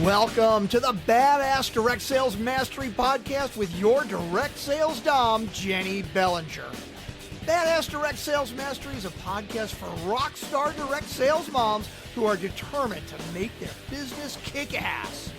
Welcome to the Badass Direct Sales Mastery Podcast with your direct sales dom, Jennie Bellinger. Badass Direct Sales Mastery is a podcast for rock star direct sales moms who are determined to make their business kick ass.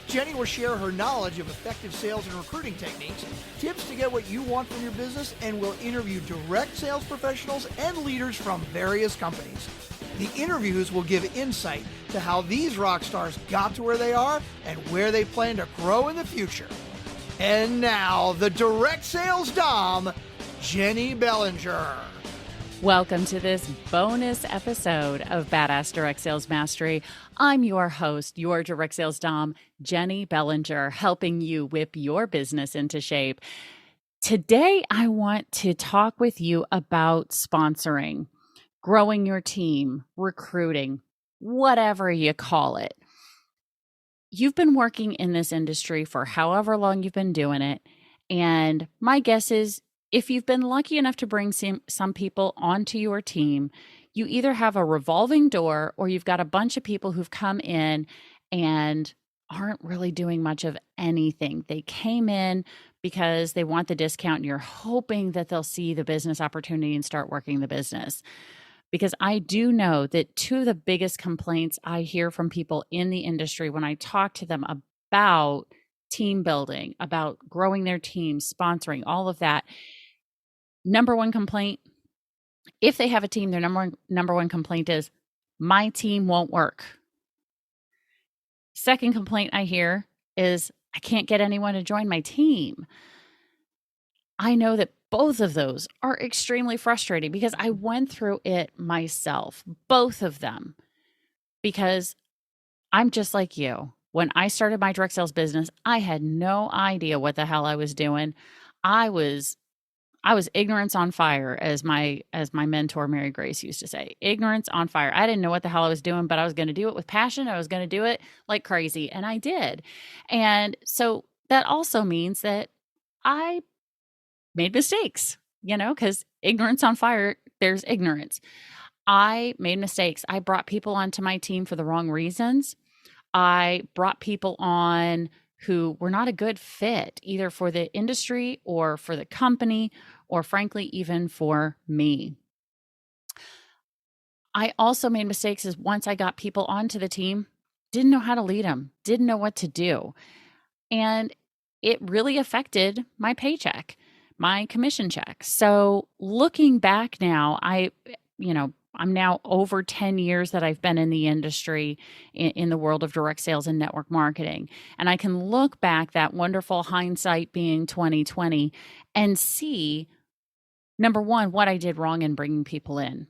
Jennie will share her knowledge of effective sales and recruiting techniques, tips to get what you want from your business, and will interview direct sales professionals and leaders from various companies. The interviews will give insight to how these rock stars got to where they are and where they plan to grow in the future. And now, the direct sales dom, Jennie Bellinger. Welcome to this bonus episode of Badass Direct Sales Mastery. I'm your host, your direct sales dom, Jennie Bellinger, helping you whip your business into shape. Today, I want to talk with you about sponsoring, growing your team, recruiting, whatever you call it. You've been working in this industry for however long you've been doing it. And my guess is if you've been lucky enough to bring some people onto your team, you either have a revolving door or you've got a bunch of people who've come in and aren't really doing much of anything. They came in because they want the discount and you're hoping that they'll see the business opportunity and start working the business. Because I do know that two of the biggest complaints I hear from people in the industry when I talk to them about team building, about growing their team, sponsoring, all of that, number one complaint, if they have a team, their number one complaint is, my team won't work. Second complaint I hear is, I can't get anyone to join my team. I know that both of those are extremely frustrating because I went through it myself, both of them, because I'm just like you. When I started my direct sales business, I had no idea what the hell I was doing. I was ignorance on fire, as my mentor, Mary Grace, used to say. Ignorance on fire. I didn't know what the hell I was doing, but I was going to do it with passion. I was going to do it like crazy, and I did. And so that also means that I made mistakes, because ignorance on fire, there's ignorance. I made mistakes. I brought people onto my team for the wrong reasons. I brought people on who were not a good fit, either for the industry or for the company, or frankly, even for me. I also made mistakes as once I got people onto the team, didn't know how to lead them, didn't know what to do. And it really affected my paycheck, my commission check. So looking back now, I'm now over 10 years that I've been in the industry in the world of direct sales and network marketing. And I can look back, that wonderful hindsight being 2020, and see, number one, what I did wrong in bringing people in,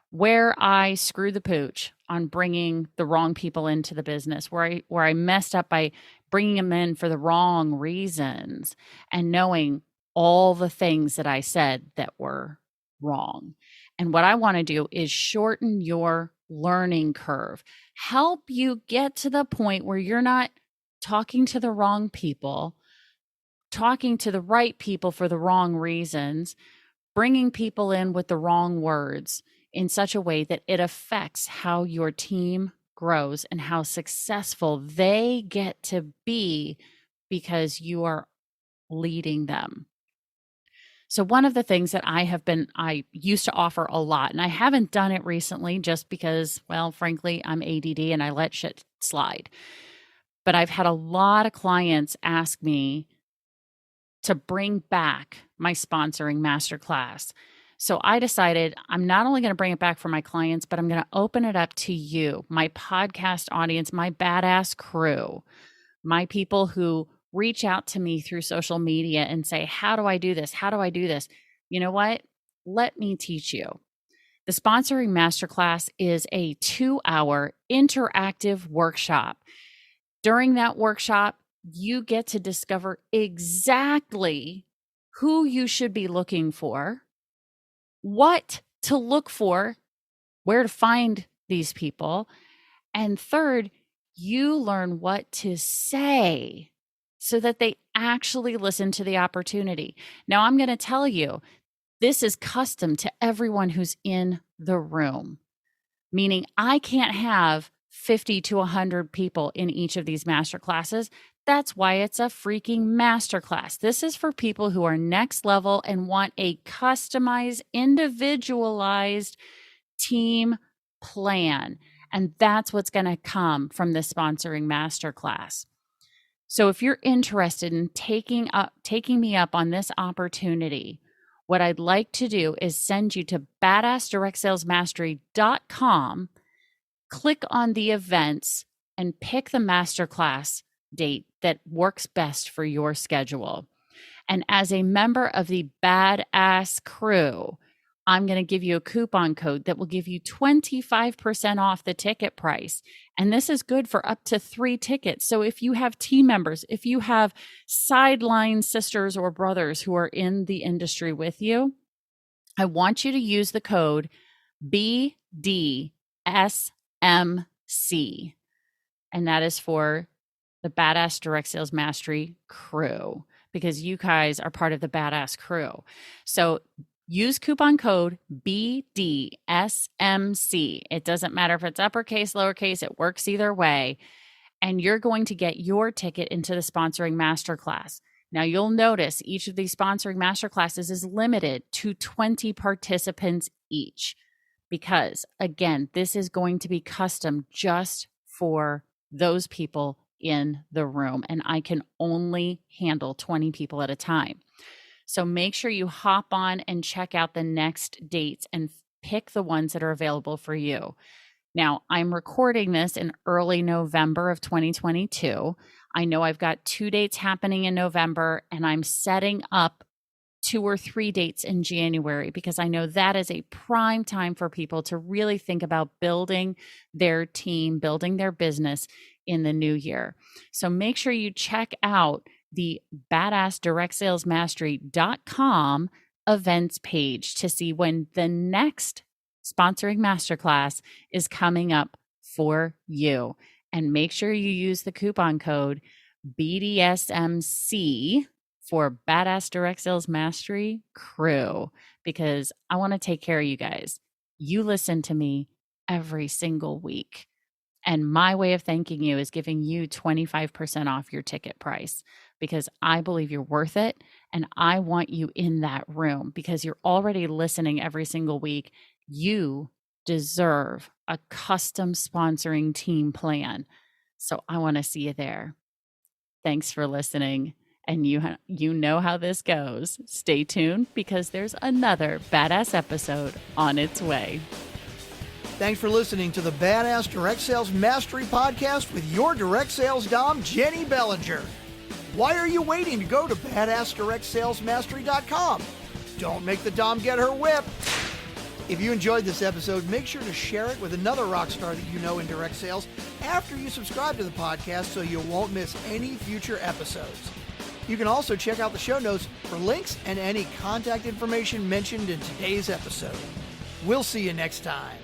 where I screwed the pooch on bringing the wrong people into the business, where I messed up by bringing them in for the wrong reasons, and knowing all the things that I said that were wrong. And what I want to do is shorten your learning curve, help you get to the point where you're not talking to the wrong people, talking to the right people for the wrong reasons, bringing people in with the wrong words in such a way that it affects how your team grows and how successful they get to be because you are leading them. So one of the things that I used to offer a lot, and I haven't done it recently just because, well, frankly, I'm ADD and I let shit slide. But I've had a lot of clients ask me to bring back my sponsoring masterclass. So I decided I'm not only going to bring it back for my clients, but I'm going to open it up to you, my podcast audience, my badass crew, my people who reach out to me through social media and say, how do I do this? How do I do this? You know what? Let me teach you. The sponsoring masterclass is a 2-hour interactive workshop. During that workshop, you get to discover exactly who you should be looking for, what to look for, where to find these people, and third, you learn what to say so that they actually listen to the opportunity. Now, I'm going to tell you, this is custom to everyone who's in the room, meaning I can't have 50 to 100 people in each of these master classes. That's why it's a freaking masterclass. This is for people who are next level and want a customized, individualized team plan. And that's what's going to come from this sponsoring masterclass. So if you're interested in taking me up on this opportunity, what I'd like to do is send you to badassdirectsalesmastery.com, click on the events, and pick the masterclass date that works best for your schedule. And as a member of the Badass crew, I'm going to give you a coupon code that will give you 25% off the ticket price. And this is good for up to 3 tickets. So if you have team members, if you have sideline sisters or brothers who are in the industry with you, I want you to use the code BDSMC. And that is for the Badass Direct Sales Mastery crew, because you guys are part of the Badass crew. So use coupon code BDSMC. It doesn't matter if it's uppercase, lowercase, it works either way. And you're going to get your ticket into the sponsoring masterclass. Now you'll notice each of these sponsoring masterclasses is limited to 20 participants each, because again, this is going to be custom just for those people in the room. And I can only handle 20 people at a time. So make sure you hop on and check out the next dates and pick the ones that are available for you. Now, I'm recording this in early November of 2022. I know I've got 2 dates happening in November, and I'm setting up 2 or 3 dates in January, because I know that is a prime time for people to really think about building their team, building their business in the new year. So make sure you check out the badassdirectsalesmastery.com events page to see when the next sponsoring masterclass is coming up for you. And make sure you use the coupon code BDSMC for Badass Direct Sales Mastery crew, because I want to take care of you guys. You listen to me every single week. And my way of thanking you is giving you 25% off your ticket price, because I believe you're worth it. And I want you in that room because you're already listening every single week. You deserve a custom sponsoring team plan. So I want to see you there. Thanks for listening. And you know how this goes. Stay tuned, because there's another badass episode on its way. Thanks for listening to the Badass Direct Sales Mastery Podcast with your direct sales dom, Jennie Bellinger. Why are you waiting to go to badassdirectsalesmastery.com? Don't make the dom get her whip. If you enjoyed this episode, make sure to share it with another rock star that you know in direct sales after you subscribe to the podcast, so you won't miss any future episodes. You can also check out the show notes for links and any contact information mentioned in today's episode. We'll see you next time.